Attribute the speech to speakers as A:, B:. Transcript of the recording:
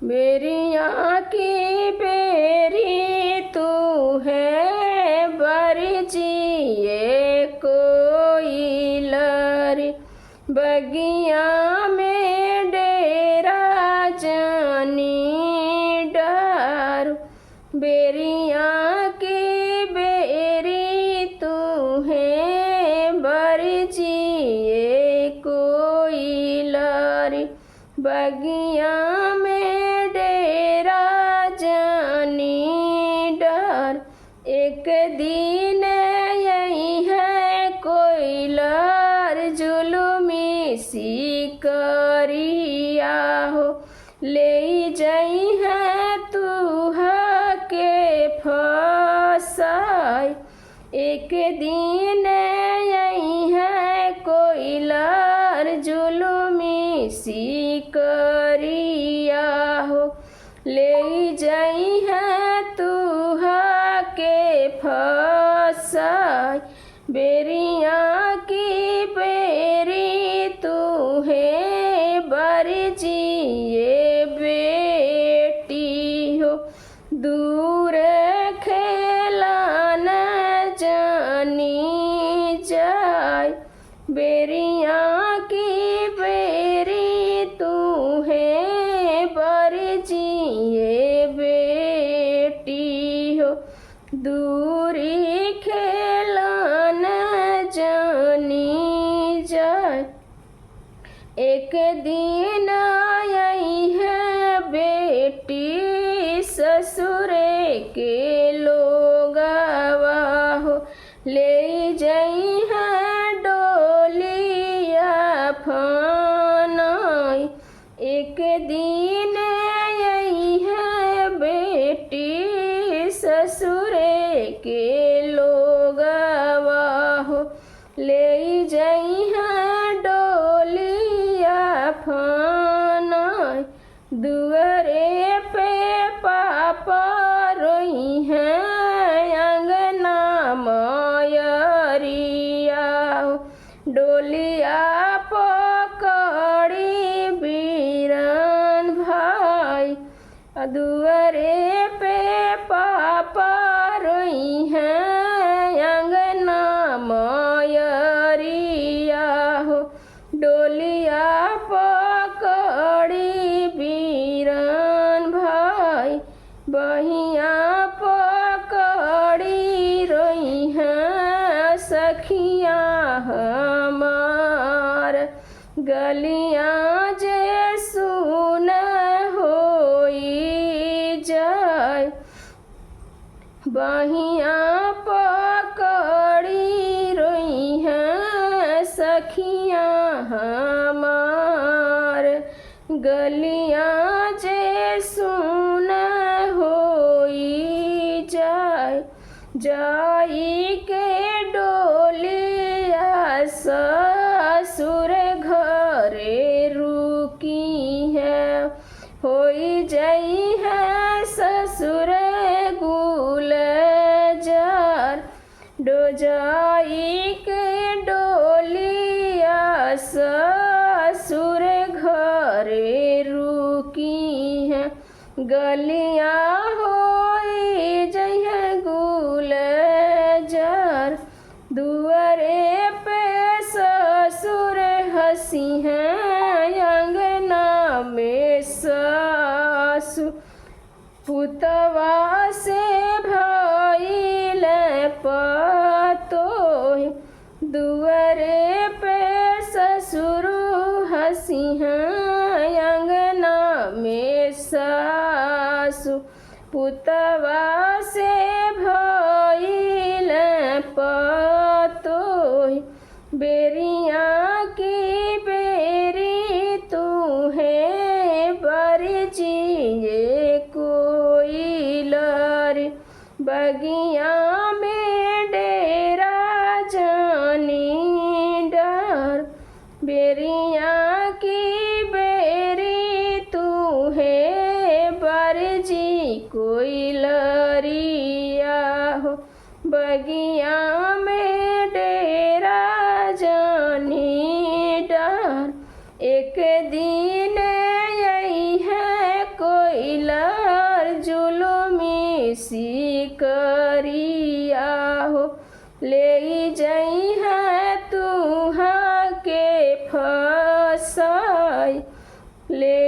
A: बेरिया की बेरी तू है बरजिए कोई लरी, बगिया में डेरा जानी डार। बेरिया की बेरी तू है बरजिए कोई लरी, बगिया में डेरा जानी डार। एक दिन यही है कोई लर जुलुमी सिकरिया हो, ले जाई है तू के फसाई। एक दिन यही है कोई लर जुलुमी सिकरिया हो, ले जाई है तू के फसाई। बेरिया की बेरी तू है बरजिए बेटी हो, दूर खेला न जानी जाए। बेरिया की बेरी तू है बरजिए बेटी हो, दूरी खेला न जानी जाए। एक दिन आई है बेटी ससुरे के लोगवा हो, ले जाई है डोलिया फनाई। एक दिन आई है बेटी ससुरे के लोगवा हो, ले जाई है डोलिया फनाई। दुअरे पे पापा रोई है अंगना मयरिया हो, डोलिया पकड़ी बीरन भाई। दुअरे पे पापा रोई है अंगना मयरिया हो, डोलिया पकड़ी बीरन भाई। बहिया पकड़ी रोई है सखिया हमार, गलियां जे सुन होई जाए। बहिया पकड़ी रोई है सखिया हमार, गलियां जे सुन होई जाए। जाई के डोलिया ससुर घरे रुकी है, होई जाई है ससुर गुलजार। जाई के डोलिया ससुर घरे रुकी है, गलिया होई जाई है गुलजार। दुअरे पे ससुर हंसी है अंगना में सासु, पुतवा से भइल पतोह। दुअरे पे ससुर हंसी है अंगना में सासु, पुतवा से भइल पतोह। बेरिया की बेरी तू है बरजिए कोई लरी, बगिया में डेरा जानी डार। बेरिया की बेरी तू है बरजी कोई लरिया हो, बगिया में डेरा जानी डार। एक दिन यही है कोई सिकरिया हो ले जई है तुहा के फसाई ले